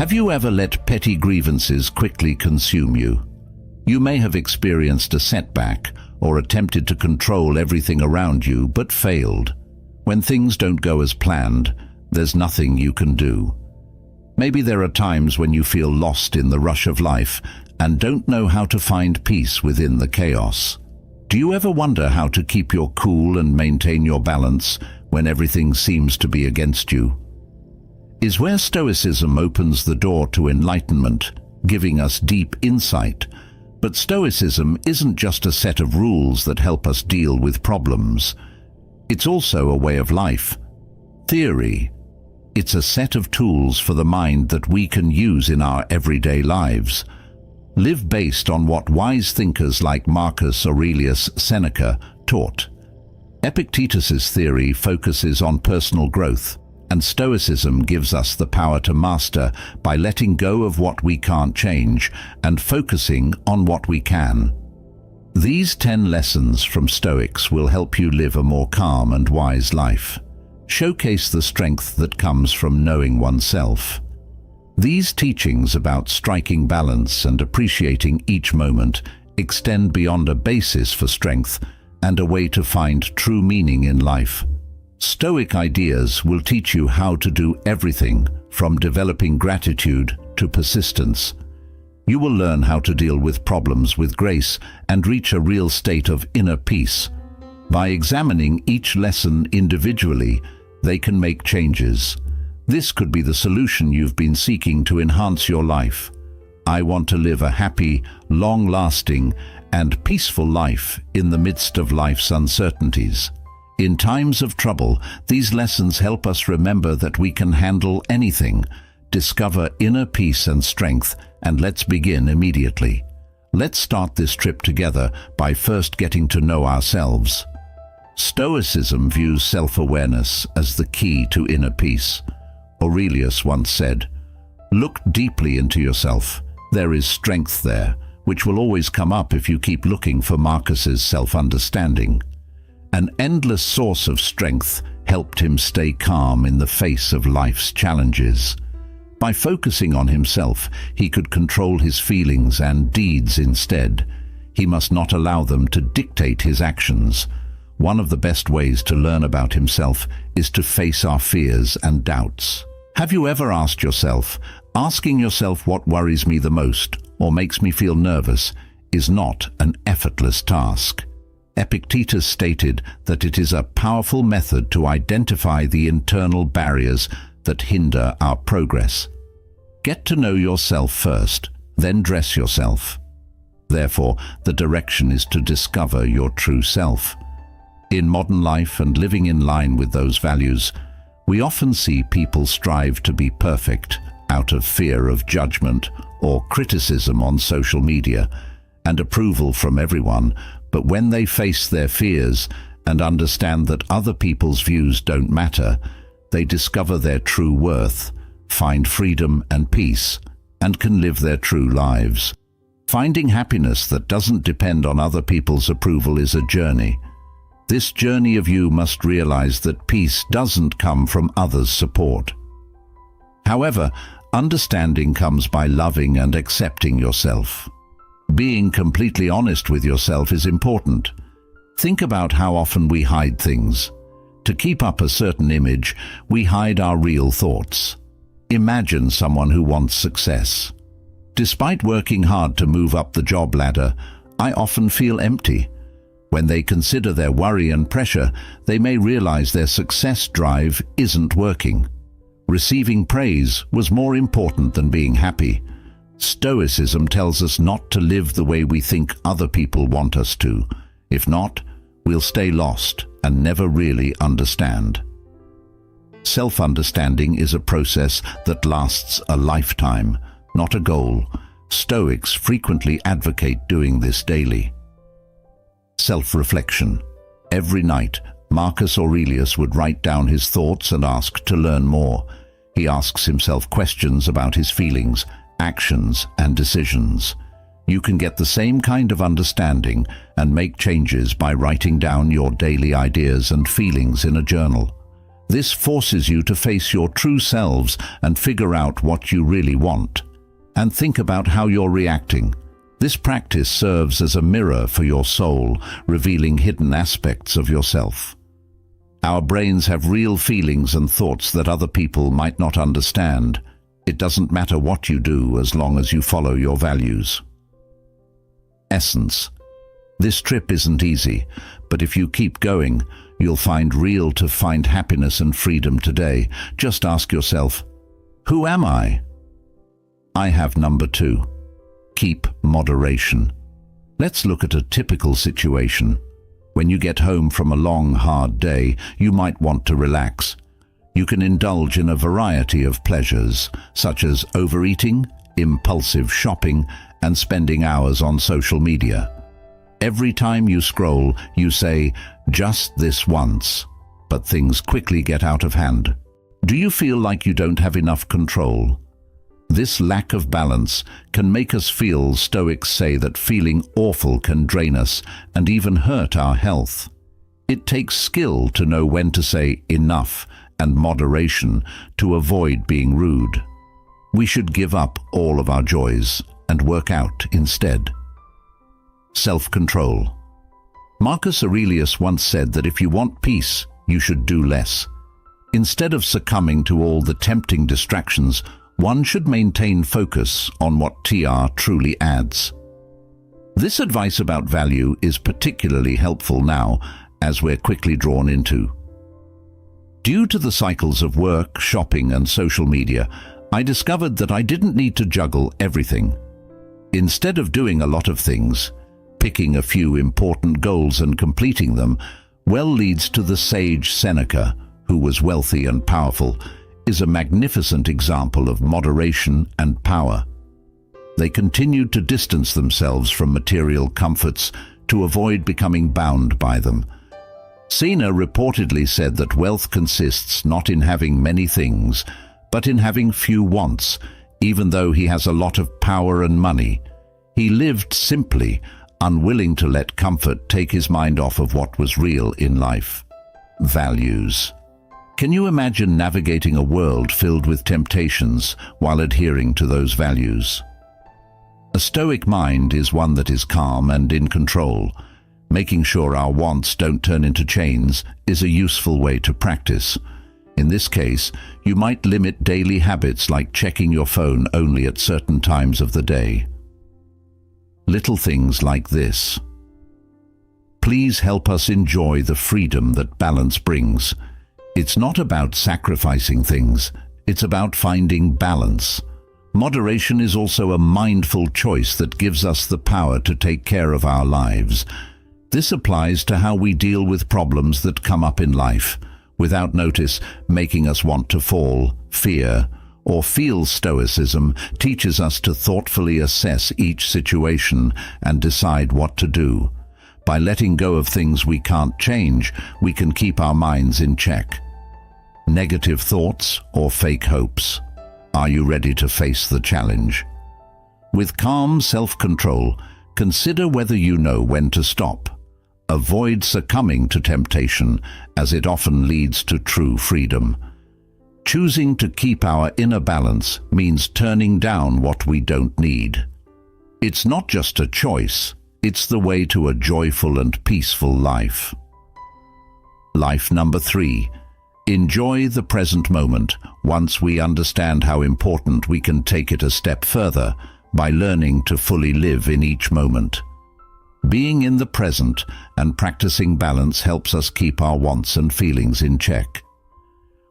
Have you ever let petty grievances quickly consume you? You may have experienced a setback or attempted to control everything around you but failed. When things don't go as planned, there's nothing you can do. Maybe there are times when you feel lost in the rush of life and don't know how to find peace within the chaos. Do you ever wonder how to keep your cool and maintain your balance when everything seems to be against you? Is where Stoicism opens the door to enlightenment, giving us deep insight. But Stoicism isn't just a set of rules that help us deal with problems. It's also a way of life. Theory. It's a set of tools for the mind that we can use in our everyday lives. Live based on what wise thinkers like Marcus Aurelius Seneca taught. Epictetus's theory focuses on personal growth, and Stoicism gives us the power to master by letting go of what we can't change and focusing on what we can. These 10 lessons from Stoics will help you live a more calm and wise life. Showcase the strength that comes from knowing oneself. These teachings about striking balance and appreciating each moment extend beyond a basis for strength and a way to find true meaning in life. Stoic ideas will teach you how to do everything from developing gratitude to persistence. You will learn how to deal with problems with grace and reach a real state of inner peace. By examining each lesson individually, they can make changes. This could be the solution you've been seeking to enhance your life. I want to live a happy, long-lasting, and peaceful life in the midst of life's uncertainties. In times of trouble, these lessons help us remember that we can handle anything, discover inner peace and strength, and let's begin immediately. Let's start this trip together by first getting to know ourselves. Stoicism views self-awareness as the key to inner peace. Aurelius once said, "Look deeply into yourself. There is strength there, which will always come up if you keep looking for Marcus's self-understanding." An endless source of strength helped him stay calm in the face of life's challenges. By focusing on himself, he could control his feelings and deeds instead. He must not allow them to dictate his actions. One of the best ways to learn about himself is to face our fears and doubts. Have you ever asked yourself, asking yourself what worries me the most or makes me feel nervous is not an effortless task. Epictetus stated that it is a powerful method to identify the internal barriers that hinder our progress. Get to know yourself first, then dress yourself. Therefore, the direction is to discover your true self. In modern life and living in line with those values, we often see people strive to be perfect out of fear of judgment or criticism on social media and approval from everyone. But when they face their fears and understand that other people's views don't matter, they discover their true worth, find freedom and peace, and can live their true lives. Finding happiness that doesn't depend on other people's approval is a journey. This journey of you must realize that peace doesn't come from others' support. However, understanding comes by loving and accepting yourself. Being completely honest with yourself is important. Think about how often we hide things. To keep up a certain image, we hide our real thoughts. Imagine someone who wants success. Despite working hard to move up the job ladder, I often feel empty. When they consider their worry and pressure, they may realize their success drive isn't working. Receiving praise was more important than being happy. Stoicism tells us not to live the way we think other people want us to. If not, we'll stay lost and never really understand. Self-understanding is a process that lasts a lifetime, not a goal. Stoics frequently advocate doing this daily. Self-reflection. Every night, Marcus Aurelius would write down his thoughts and ask to learn more. He asks himself questions about his feelings, actions, and decisions. You can get the same kind of understanding and make changes by writing down your daily ideas and feelings in a journal. This forces you to face your true selves and figure out what you really want. And think about how you're reacting. This practice serves as a mirror for your soul, revealing hidden aspects of yourself. Our brains have real feelings and thoughts that other people might not understand. It doesn't matter what you do as long as you follow your values. Essence. This trip isn't easy, but if you keep going, you'll find happiness and freedom today. Just ask yourself, who am I? I have number 2. Keep moderation. Let's look at a typical situation. When you get home from a long, hard day, you might want to relax. You can indulge in a variety of pleasures, such as overeating, impulsive shopping, and spending hours on social media. Every time you scroll, you say, "Just this once," but things quickly get out of hand. Do you feel like you don't have enough control? This lack of balance can make us feel. Stoics say that feeling awful can drain us and even hurt our health. It takes skill to know when to say enough and moderation to avoid being rude. We should give up all of our joys and work out instead. Self-control. Marcus Aurelius once said that if you want peace, you should do less. Instead of succumbing to all the tempting distractions, one should maintain focus on what truly adds. This advice about value is particularly helpful now, as we're quickly drawn into. Due to the cycles of work, shopping, and social media, I discovered that I didn't need to juggle everything. Instead of doing a lot of things, picking a few important goals and completing them leads to the sage Seneca, who was wealthy and powerful, is a magnificent example of moderation and power. They continued to distance themselves from material comforts to avoid becoming bound by them. Seneca reportedly said that wealth consists not in having many things, but in having few wants. Even though he has a lot of power and money, he lived simply, unwilling to let comfort take his mind off of what was real in life. Values. Can you imagine navigating a world filled with temptations while adhering to those values? A Stoic mind is one that is calm and in control. Making sure our wants don't turn into chains is a useful way to practice. In this case, you might limit daily habits like checking your phone only at certain times of the day. Little things like this. Please help us enjoy the freedom that balance brings. It's not about sacrificing things, it's about finding balance. Moderation is also a mindful choice that gives us the power to take care of our lives. This applies to how we deal with problems that come up in life, without notice, making us want to fall, fear, or feel. Stoicism teaches us to thoughtfully assess each situation and decide what to do. By letting go of things we can't change, we can keep our minds in check. Negative thoughts or fake hopes. Are you ready to face the challenge? With calm self-control, consider whether you know when to stop. Avoid succumbing to temptation, as it often leads to true freedom. Choosing to keep our inner balance means turning down what we don't need. It's not just a choice, it's the way to a joyful and peaceful life. Life number 3. Enjoy the present moment. Once we understand how important, we can take it a step further by learning to fully live in each moment. Being in the present and practicing balance helps us keep our wants and feelings in check.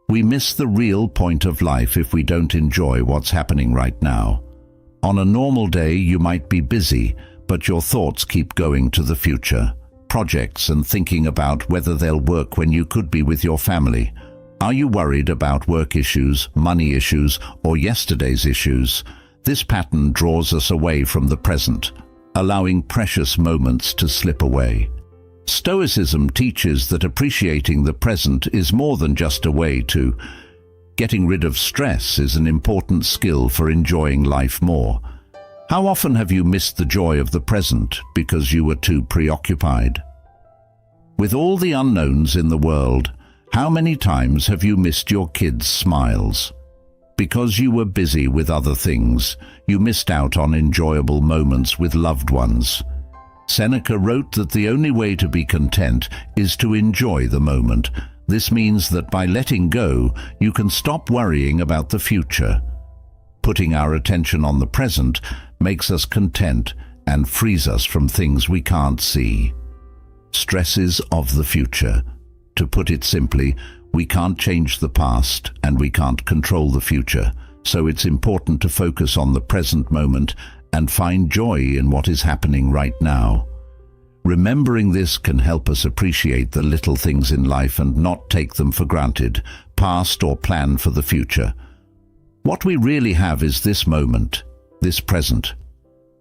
We miss the real point of life if we don't enjoy what's happening right now. On a normal day, you might be busy, but your thoughts keep going to the future, projects, and thinking about whether they'll work when you could be with your family. Are you worried about work issues, money issues, or yesterday's issues? This pattern draws us away from the present, allowing precious moments to slip away. Stoicism teaches that appreciating the present is more than just a way to. Getting rid of stress is an important skill for enjoying life more. How often have you missed the joy of the present because you were too preoccupied? With all the unknowns in the world, How many times have you missed your kids' smiles? Because you were busy with other things, you missed out on enjoyable moments with loved ones. Seneca wrote that the only way to be content is to enjoy the moment. This means that by letting go, you can stop worrying about the future. Putting our attention on the present makes us content and frees us from things we can't see. Stresses of the future. To put it simply, we can't change the past and we can't control the future, so it's important to focus on the present moment and find joy in what is happening right now. Remembering this can help us appreciate the little things in life and not take them for granted, past or plan for the future. What we really have is this moment, this present.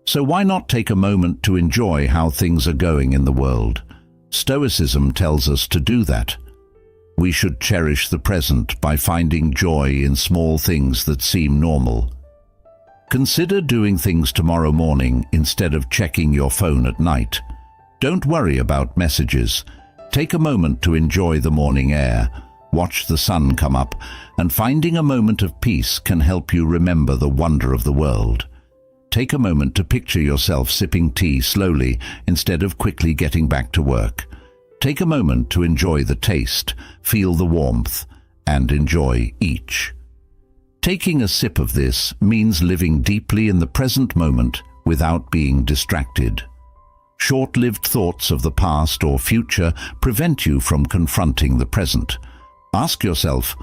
So why not take a moment to enjoy how things are going in the world? Stoicism tells us to do that. We should cherish the present by finding joy in small things that seem normal. Consider doing things tomorrow morning instead of checking your phone at night. Don't worry about messages. Take a moment to enjoy the morning air, watch the sun come up, and finding a moment of peace can help you remember the wonder of the world. Take a moment to picture yourself sipping tea slowly instead of quickly getting back to work. Take a moment to enjoy the taste, feel the warmth, and enjoy each. Taking a sip of this means living deeply in the present moment without being distracted. Short-lived thoughts of the past or future prevent you from confronting the present. Ask yourself,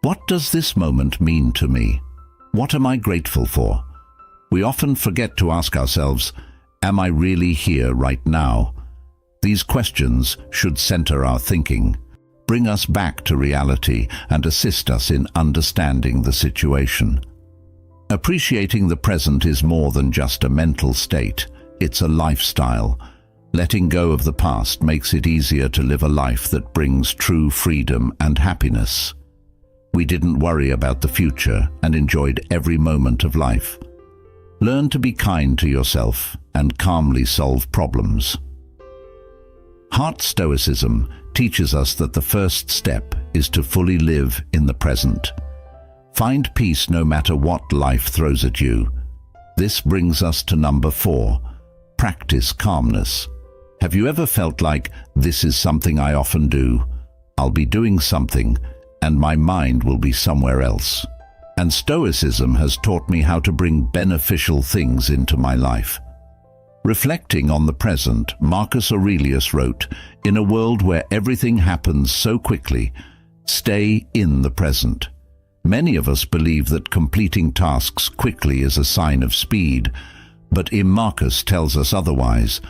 what does this moment mean to me? What am I grateful for? We often forget to ask ourselves, am I really here right now? These questions should center our thinking, bring us back to reality, and assist us in understanding the situation. Appreciating the present is more than just a mental state. It's a lifestyle. Letting go of the past makes it easier to live a life that brings true freedom and happiness. We didn't worry about the future and enjoyed every moment of life. Learn to be kind to yourself and calmly solve problems. Heart Stoicism teaches us that the first step is to fully live in the present. Find peace no matter what life throws at you. This brings us to number 4. Practice calmness. Have you ever felt like, this is something I often do? I'll be doing something, and my mind will be somewhere else. And Stoicism has taught me how to bring beneficial things into my life. Reflecting on the present, Marcus Aurelius wrote, "In a world where everything happens so quickly, stay in the present." Many of us believe that completing tasks quickly is a sign of speed, but Marcus tells us otherwise.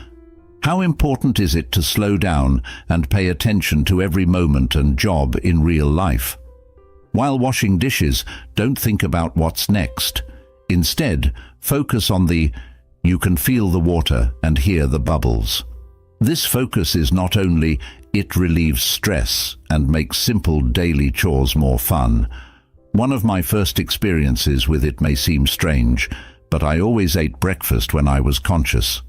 How important is it to slow down and pay attention to every moment and job in real life? While washing dishes, don't think about what's next. Instead, focus on you can feel the water and hear the bubbles. This focus is not only, it relieves stress and makes simple daily chores more fun. One of my first experiences with it may seem strange, but I always ate breakfast when I was conscious.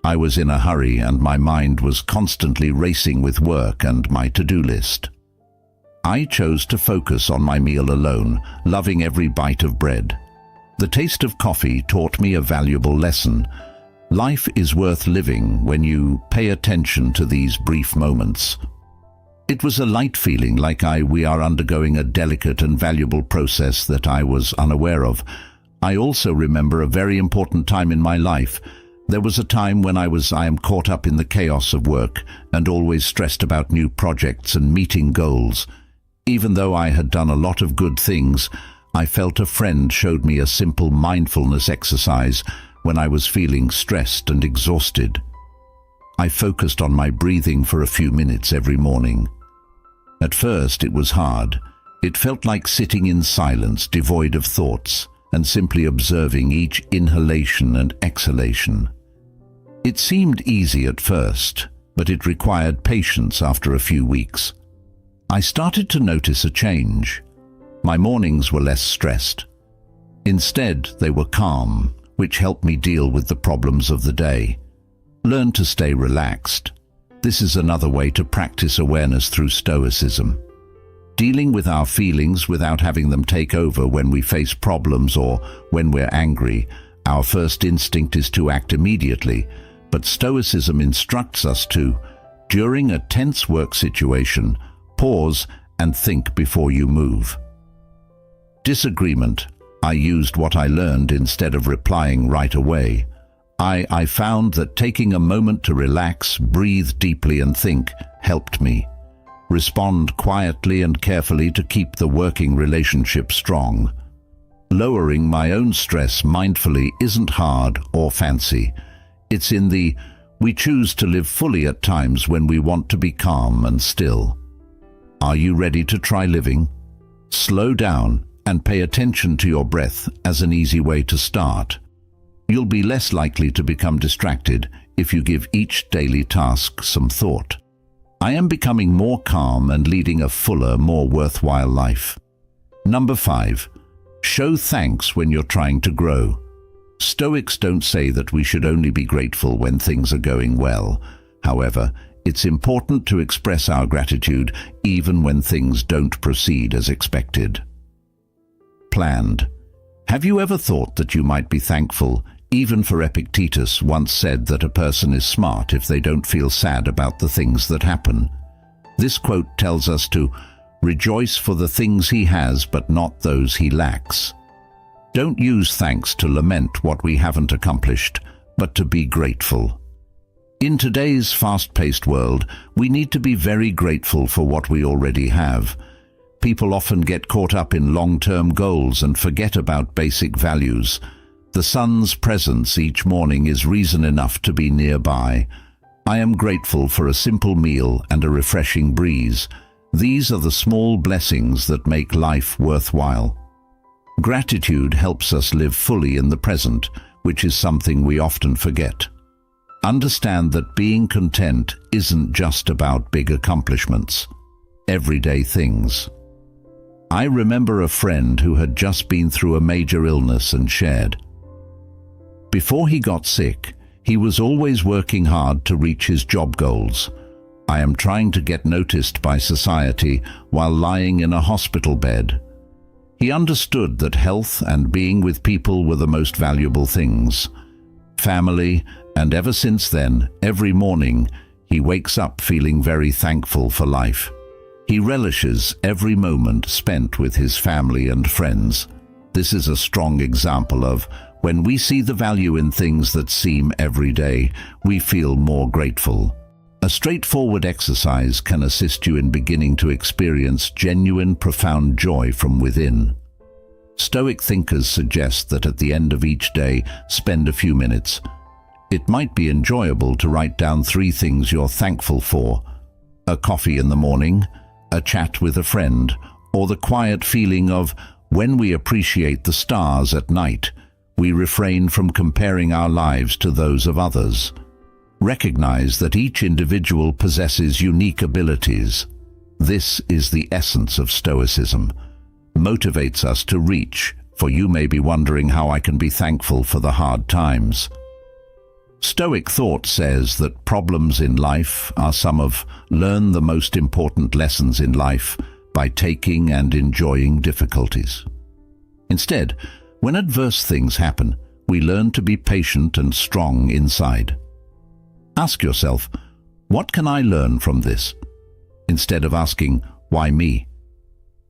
I was in a hurry and my mind was constantly racing with work and my to-do list. I chose to focus on my meal alone, loving every bite of bread. The taste of coffee taught me a valuable lesson. Life is worth living when you pay attention to these brief moments. It was a light feeling, like we are undergoing a delicate and valuable process that I was unaware of. I also remember a very important time in my life. There was a time when I am caught up in the chaos of work and always stressed about new projects and meeting goals. Even though I had done a lot of good things, I felt a friend showed me a simple mindfulness exercise when I was feeling stressed and exhausted. I focused on my breathing for a few minutes every morning. At first it was hard. It felt like sitting in silence, devoid of thoughts, and simply observing each inhalation and exhalation. It seemed easy at first, but it required patience after a few weeks. I started to notice a change. My mornings were less stressed. Instead, they were calm, which helped me deal with the problems of the day. Learn to stay relaxed. This is another way to practice awareness through Stoicism. dealing with our feelings without having them take over when we face problems or when we're angry. Our first instinct is to act immediately, but Stoicism instructs us to, during a tense work situation, pause and think before you move. Disagreement. I used what I learned instead of replying right away. I found that taking a moment to relax, breathe deeply and think helped me. Respond quietly and carefully to keep the working relationship strong. Lowering my own stress mindfully isn't hard or fancy. It's in we choose to live fully at times when we want to be calm and still. Are you ready to try living? Slow down and pay attention to your breath as an easy way to start. You'll be less likely to become distracted if you give each daily task some thought. I am becoming more calm and leading a fuller, more worthwhile life. Number 5. Show thanks when you're trying to grow. Stoics don't say that we should only be grateful when things are going well. However, it's important to express our gratitude even when things don't proceed as expected. Planned. Have you ever thought that you might be thankful? Even for Epictetus once said that a person is smart if they don't feel sad about the things that happen. This quote tells us to rejoice for the things he has but not those he lacks. Don't use thanks to lament what we haven't accomplished, but to be grateful. In today's fast-paced world, we need to be very grateful for what we already have. People often get caught up in long-term goals and forget about basic values. The sun's presence each morning is reason enough to be nearby. I am grateful for a simple meal and a refreshing breeze. These are the small blessings that make life worthwhile. Gratitude helps us live fully in the present, which is something we often forget. Understand that being content isn't just about big accomplishments, everyday things. I remember a friend who had just been through a major illness and shared. Before he got sick, he was always working hard to reach his job goals. I am trying to get noticed by society while lying in a hospital bed. He understood that health and being with people were the most valuable things. Family, and ever since then, every morning, he wakes up feeling very thankful for life. He relishes every moment spent with his family and friends. This is a strong example of when we see the value in things that seem everyday, we feel more grateful. A straightforward exercise can assist you in beginning to experience genuine, profound joy from within. Stoic thinkers suggest that at the end of each day, spend a few minutes. It might be enjoyable to write down 3 things you're thankful for: a coffee in the morning, a chat with a friend, or the quiet feeling of when we appreciate the stars at night. We refrain from comparing our lives to those of others. Recognize that each individual possesses unique abilities. This is the essence of Stoicism. Motivates us to reach, for you may be wondering how I can be thankful for the hard times. Stoic thought says that problems in life are some of learn the most important lessons in life by taking and enjoying difficulties. Instead, when adverse things happen, we learn to be patient and strong inside. Ask yourself, what can I learn from this? Instead of asking, why me?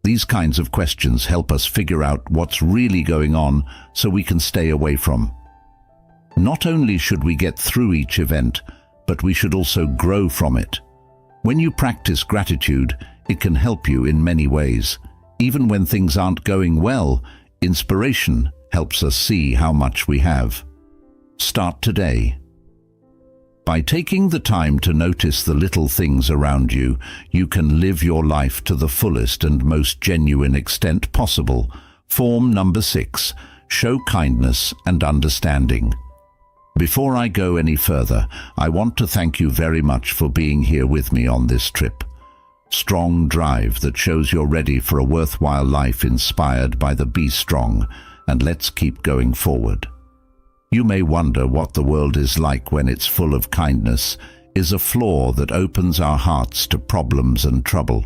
These kinds of questions help us figure out what's really going on so we can stay away from. Not only should we get through each event, but we should also grow from it. When you practice gratitude, it can help you in many ways. Even when things aren't going well, inspiration helps us see how much we have. Start today. By taking the time to notice the little things around you, you can live your life to the fullest and most genuine extent possible. Form number 6. Show kindness and understanding. Before I go any further, I want to thank you very much for being here with me on this trip. Strong drive that shows you're ready for a worthwhile life inspired by the Be Strong, and let's keep going forward. You may wonder what the world is like when it's full of kindness, is a flaw that opens our hearts to problems and trouble.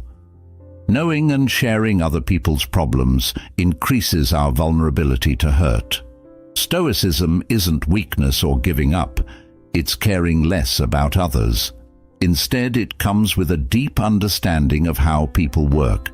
Knowing and sharing other people's problems increases our vulnerability to hurt. Stoicism isn't weakness or giving up, it's caring less about others. Instead, it comes with a deep understanding of how people work.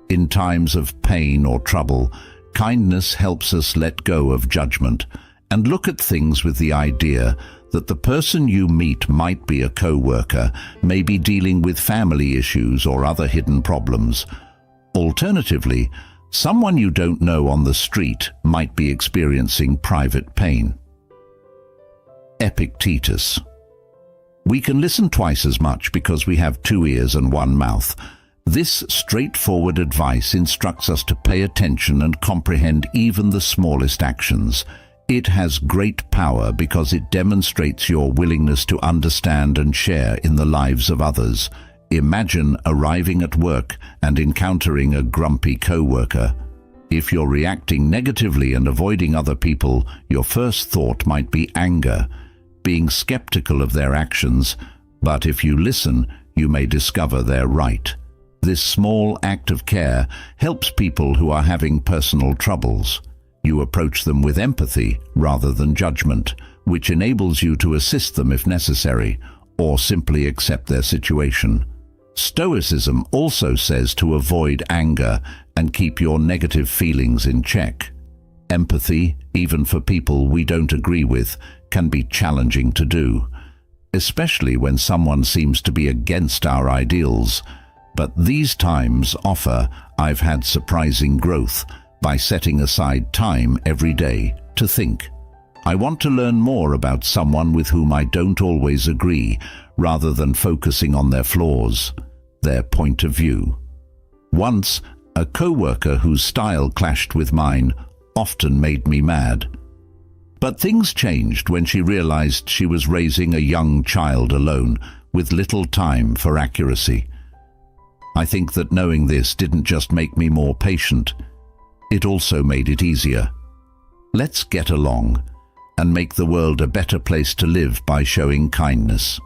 In times of pain or trouble, kindness helps us let go of judgment and look at things with the idea that the person you meet might be a co-worker, may be dealing with family issues or other hidden problems. Alternatively, someone you don't know on the street might be experiencing private pain. Epictetus. We can listen twice as much because we have 2 ears and 1 mouth. This straightforward advice instructs us to pay attention and comprehend even the smallest actions. It has great power because it demonstrates your willingness to understand and share in the lives of others. Imagine arriving at work and encountering a grumpy co-worker. If you're reacting negatively and avoiding other people, your first thought might be anger, being skeptical of their actions, but if you listen, you may discover they're right. This small act of care helps people who are having personal troubles. You approach them with empathy rather than judgment, which enables you to assist them if necessary, or simply accept their situation. Stoicism also says to avoid anger and keep your negative feelings in check. Empathy, even for people we don't agree with, can be challenging to do, especially when someone seems to be against our ideals. But these times offer, I've had surprising growth by setting aside time every day to think. I want to learn more about someone with whom I don't always agree, rather than focusing on their flaws, their point of view. Once, a co-worker whose style clashed with mine often made me mad. But things changed when she realized she was raising a young child alone, with little time for accuracy. I think that knowing this didn't just make me more patient, it also made it easier. Let's get along and make the world a better place to live by showing kindness.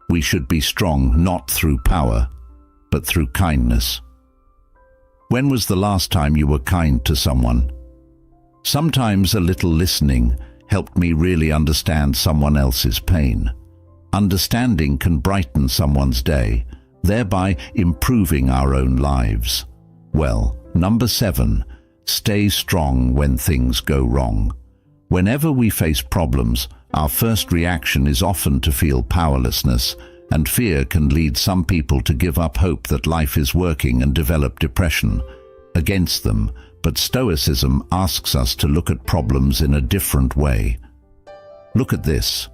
We should be strong not through power, but through kindness. When was the last time you were kind to someone? Sometimes a little listening helped me really understand someone else's pain. Understanding can brighten someone's day, thereby improving our own lives. Well, number 7, stay strong when things go wrong. Whenever we face problems, our first reaction is often to feel powerlessness, and fear can lead some people to give up hope that life is working and develop depression against them. But Stoicism asks us to look at problems in a different way. Look at this.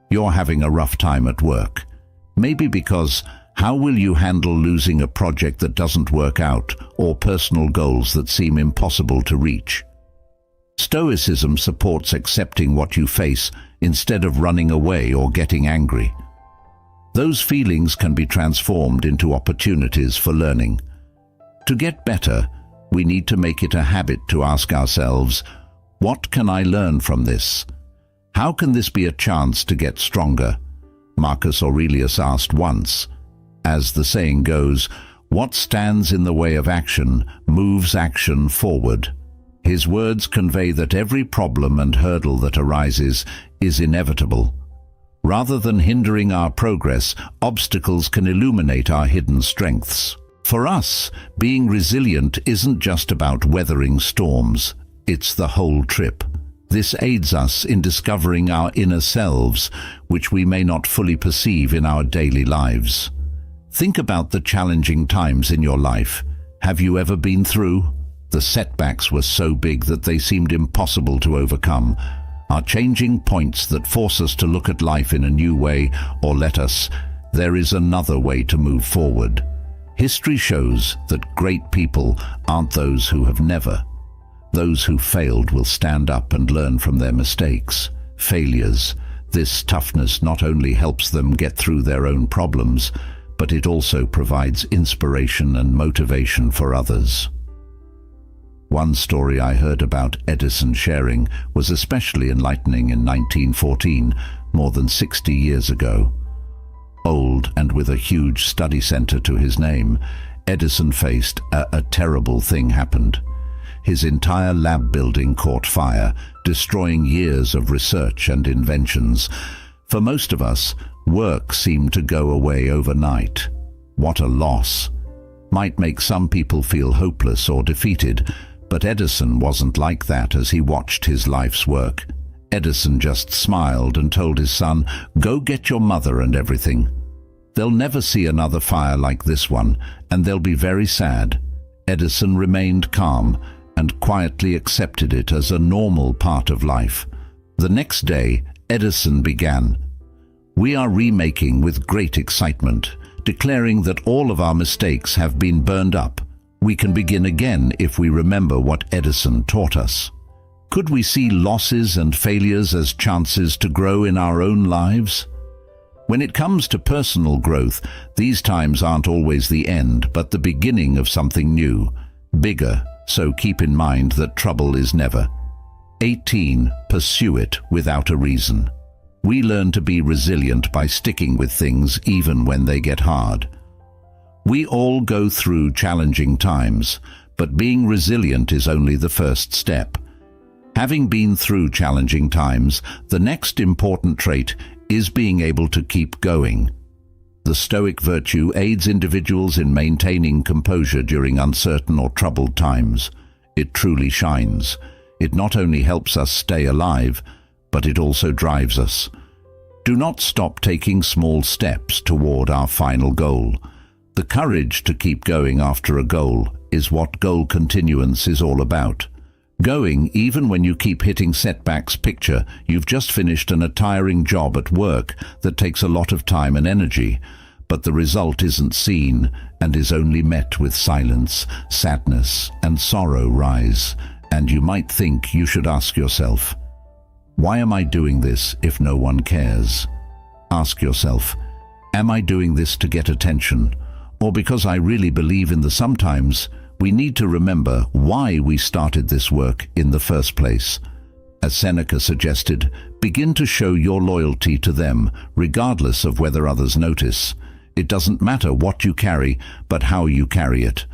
You're having a rough time at work. Maybe because how will you handle losing a project that doesn't work out or personal goals that seem impossible to reach? Stoicism supports accepting what you face instead of running away or getting angry. Those feelings can be transformed into opportunities for learning. To get better, we need to make it a habit to ask ourselves, what can I learn from this? How can this be a chance to get stronger? Marcus Aurelius asked once, as the saying goes, what stands in the way of action moves action forward. His words convey that every problem and hurdle that arises is inevitable. Rather than hindering our progress, obstacles can illuminate our hidden strengths. For us, being resilient isn't just about weathering storms, it's the whole trip. This aids us in discovering our inner selves, which we may not fully perceive in our daily lives. Think about the challenging times in your life. Have you ever been through? The setbacks were so big that they seemed impossible to overcome. Are changing points that force us to look at life in a new way, or let us, there is another way to move forward. History shows that great people aren't those who have never. Those who failed will stand up and learn from their mistakes. Failures. This toughness not only helps them get through their own problems, but it also provides inspiration and motivation for others. One story I heard about Edison sharing was especially enlightening in 1914, more than 60 years ago. Old and with a huge study center to his name, Edison faced, a terrible thing happened. His entire lab building caught fire, destroying years of research and inventions. For most of us, work seemed to go away overnight. What a loss! Might make some people feel hopeless or defeated, but Edison wasn't like that as he watched his life's work. Edison just smiled and told his son, "Go get your mother and everything. They'll never see another fire like this one, and they'll be very sad." Edison remained calm and quietly accepted it as a normal part of life. The next day, Edison began, "We are remaking with great excitement, declaring that all of our mistakes have been burned up. We can begin again if we remember what Edison taught us." Could we see losses and failures as chances to grow in our own lives? When it comes to personal growth, these times aren't always the end, but the beginning of something new, bigger, so keep in mind that trouble is never. 18. Pursue it without a reason. We learn to be resilient by sticking with things even when they get hard. We all go through challenging times, but being resilient is only the first step. Having been through challenging times, the next important trait is being able to keep going. The Stoic virtue aids individuals in maintaining composure during uncertain or troubled times. It truly shines. It not only helps us stay alive, but it also drives us. Do not stop taking small steps toward our final goal. The courage to keep going after a goal is what goal continuance is all about. Going even when you keep hitting setbacks. Picture you've just finished a tiring job at work that takes a lot of time and energy, but the result isn't seen and is only met with silence, sadness, and sorrow rise. And you might think you should ask yourself, why am I doing this if no one cares? Ask yourself, am I doing this to get attention, or because I really believe in the sometimes? We need to remember why we started this work in the first place. As Seneca suggested, begin to show your loyalty to them, regardless of whether others notice. It doesn't matter what you carry, but how you carry it.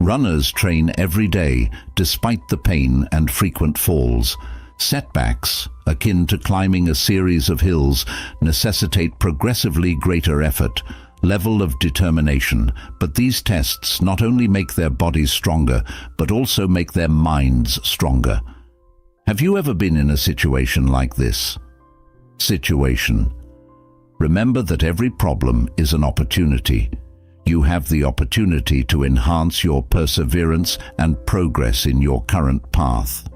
Runners train every day, despite the pain and frequent falls. Setbacks, akin to climbing a series of hills, necessitate progressively greater effort, level of determination, but these tests not only make their bodies stronger, but also make their minds stronger. Have you ever been in a situation like this? Remember that every problem is an opportunity. You have the opportunity to enhance your perseverance and progress in your current path.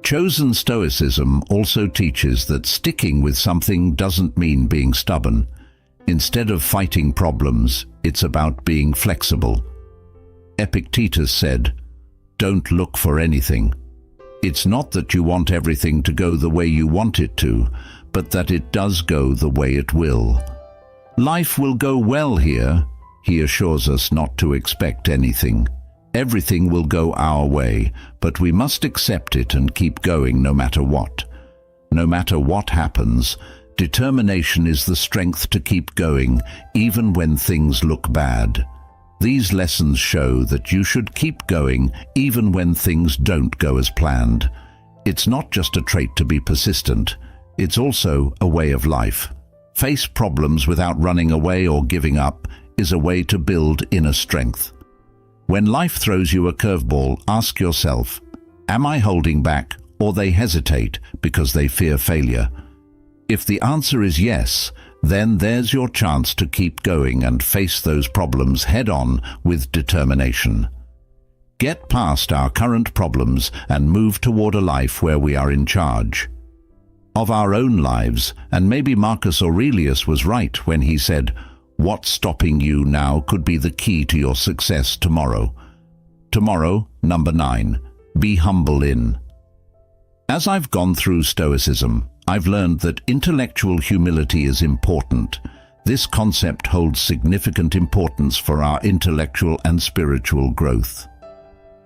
Chosen Stoicism also teaches that sticking with something doesn't mean being stubborn. Instead of fighting problems, it's about being flexible. Epictetus said, "Don't look for anything." It's not that you want everything to go the way you want it to, but that it does go the way it will. Life will go well here. He assures us not to expect anything. Everything will go our way, but we must accept it and keep going no matter what. No matter what happens, determination is the strength to keep going, even when things look bad. These lessons show that you should keep going even when things don't go as planned. It's not just a trait to be persistent, it's also a way of life. Face problems without running away or giving up is a way to build inner strength. When life throws you a curveball, ask yourself, am I holding back, or they hesitate because they fear failure? If the answer is yes, then there's your chance to keep going and face those problems head-on with determination. Get past our current problems and move toward a life where we are in charge of our own lives. And maybe Marcus Aurelius was right when he said, "What's stopping you now could be the key to your success tomorrow." Tomorrow, number 9, be humble in. As I've gone through Stoicism, I've learned that intellectual humility is important. This concept holds significant importance for our intellectual and spiritual growth.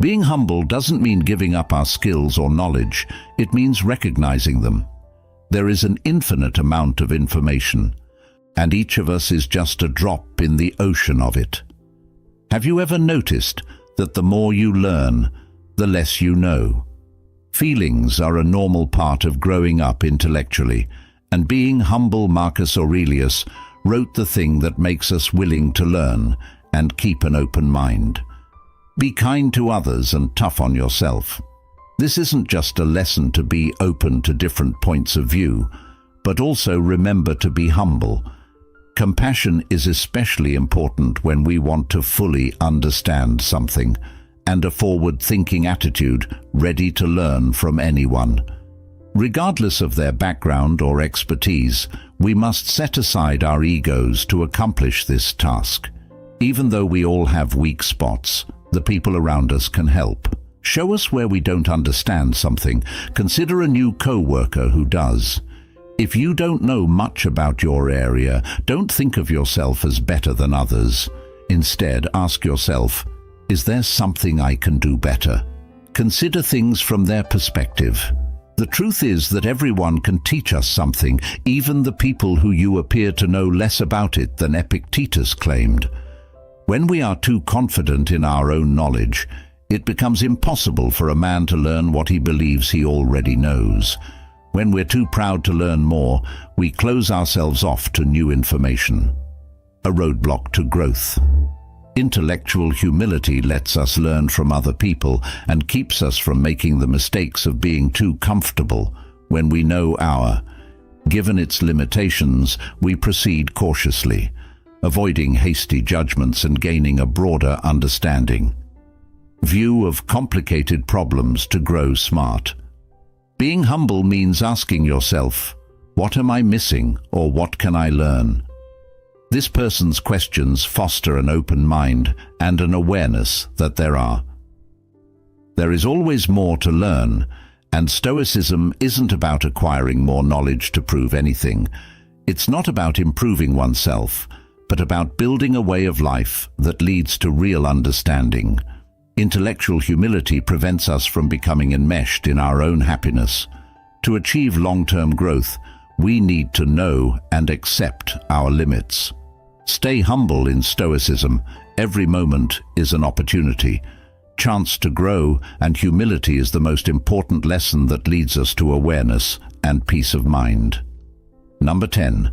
Being humble doesn't mean giving up our skills or knowledge. It means recognizing them. There is an infinite amount of information, and each of us is just a drop in the ocean of it. Have you ever noticed that the more you learn, the less you know? Feelings are a normal part of growing up intellectually, and being humble, Marcus Aurelius wrote the thing that makes us willing to learn and keep an open mind. Be kind to others and tough on yourself. This isn't just a lesson to be open to different points of view, but also remember to be humble. Compassion is especially important when we want to fully understand something, and a forward-thinking attitude ready to learn from anyone. Regardless of their background or expertise, we must set aside our egos to accomplish this task. Even though we all have weak spots, the people around us can help. Show us where we don't understand something. Consider a new co-worker who does. If you don't know much about your area, don't think of yourself as better than others. Instead, ask yourself, is there something I can do better? Consider things from their perspective. The truth is that everyone can teach us something, even the people who you appear to know less about it than Epictetus claimed. When we are too confident in our own knowledge, it becomes impossible for a man to learn what he believes he already knows. When we're too proud to learn more, we close ourselves off to new information. A roadblock to growth. Intellectual humility lets us learn from other people and keeps us from making the mistakes of being too comfortable. When we know given its limitations, we proceed cautiously, avoiding hasty judgments and gaining a broader understanding. View of complicated problems to grow smart. Being humble means asking yourself, what am I missing or what can I learn? This person's questions foster an open mind and an awareness that there is always more to learn, and Stoicism isn't about acquiring more knowledge to prove anything. It's not about improving oneself, but about building a way of life that leads to real understanding. Intellectual humility prevents us from becoming enmeshed in our own happiness. To achieve long-term growth, we need to know and accept our limits. Stay humble in Stoicism. Every moment is an opportunity, chance to grow, and humility is the most important lesson that leads us to awareness and peace of mind. Number 10.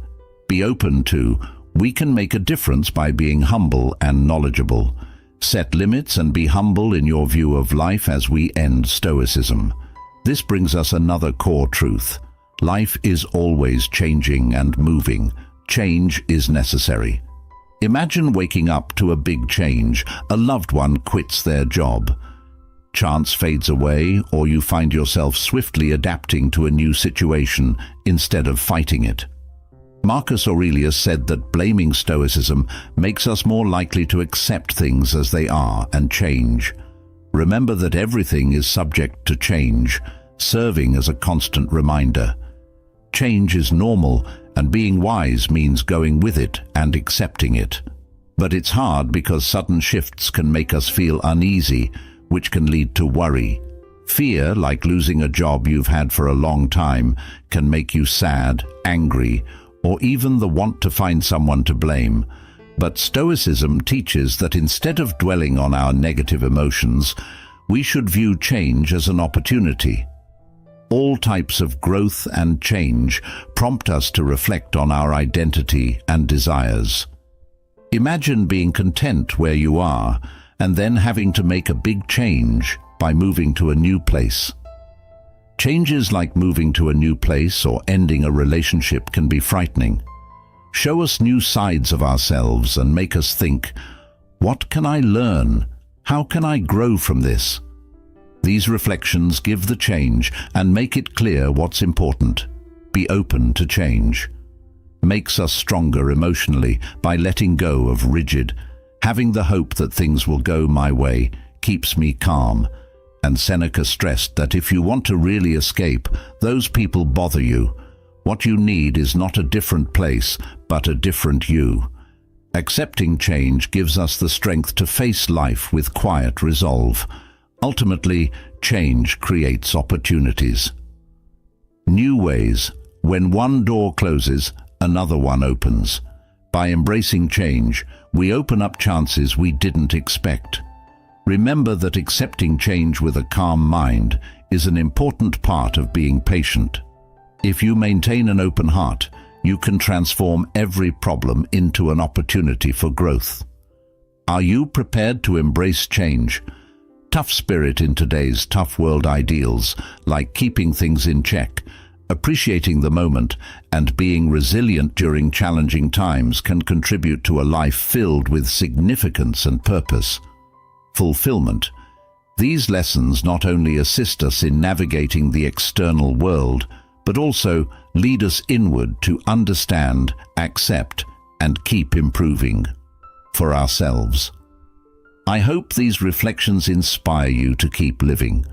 Be open to, we can make a difference by being humble and knowledgeable. Set limits and be humble in your view of life as we end Stoicism. This brings us another core truth. Life is always changing and moving. Change is necessary. Imagine waking up to a big change. A loved one quits their job. Chance fades away, or you find yourself swiftly adapting to a new situation instead of fighting it. Marcus Aurelius said that blaming Stoicism makes us more likely to accept things as they are and change. Remember that everything is subject to change, serving as a constant reminder. Change is normal, and being wise means going with it and accepting it. But it's hard because sudden shifts can make us feel uneasy, which can lead to worry. Fear, like losing a job you've had for a long time, can make you sad, angry, or even the want to find someone to blame. But Stoicism teaches that instead of dwelling on our negative emotions, we should view change as an opportunity. All types of growth and change prompt us to reflect on our identity and desires. Imagine being content where you are and then having to make a big change by moving to a new place. Changes like moving to a new place or ending a relationship can be frightening. Show us new sides of ourselves and make us think, what can I learn? How can I grow from this? These reflections give the change and make it clear what's important. Be open to change. Makes us stronger emotionally by letting go of rigid. Having the hope that things will go my way keeps me calm. And Seneca stressed that if you want to really escape, those people bother you. What you need is not a different place, but a different you. Accepting change gives us the strength to face life with quiet resolve. Ultimately, change creates opportunities. New ways. When one door closes, another one opens. By embracing change, we open up chances we didn't expect. Remember that accepting change with a calm mind is an important part of being patient. If you maintain an open heart, you can transform every problem into an opportunity for growth. Are you prepared to embrace change? Tough spirit in today's tough world. Ideals like keeping things in check, appreciating the moment, and being resilient during challenging times can contribute to a life filled with significance and purpose. Fulfillment. These lessons not only assist us in navigating the external world, but also lead us inward to understand, accept, and keep improving for ourselves. I hope these reflections inspire you to keep living.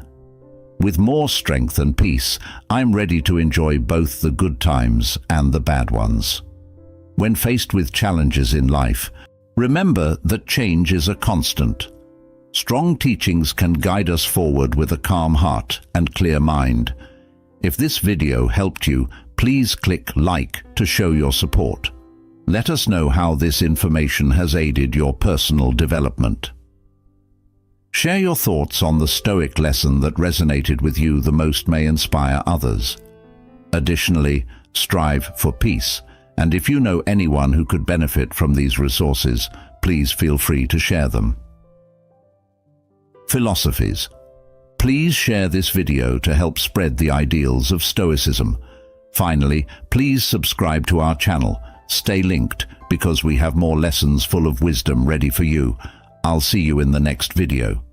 With more strength and peace, I'm ready to enjoy both the good times and the bad ones. When faced with challenges in life, remember that change is a constant. Strong teachings can guide us forward with a calm heart and clear mind. If this video helped you, please click like to show your support. Let us know how this information has aided your personal development. Share your thoughts on the Stoic lesson that resonated with you the most may inspire others. Additionally, strive for peace, and if you know anyone who could benefit from these resources, please feel free to share them. Philosophies. Please share this video to help spread the ideals of Stoicism. Finally, please subscribe to our channel. Stay linked because we have more lessons full of wisdom ready for you. I'll see you in the next video.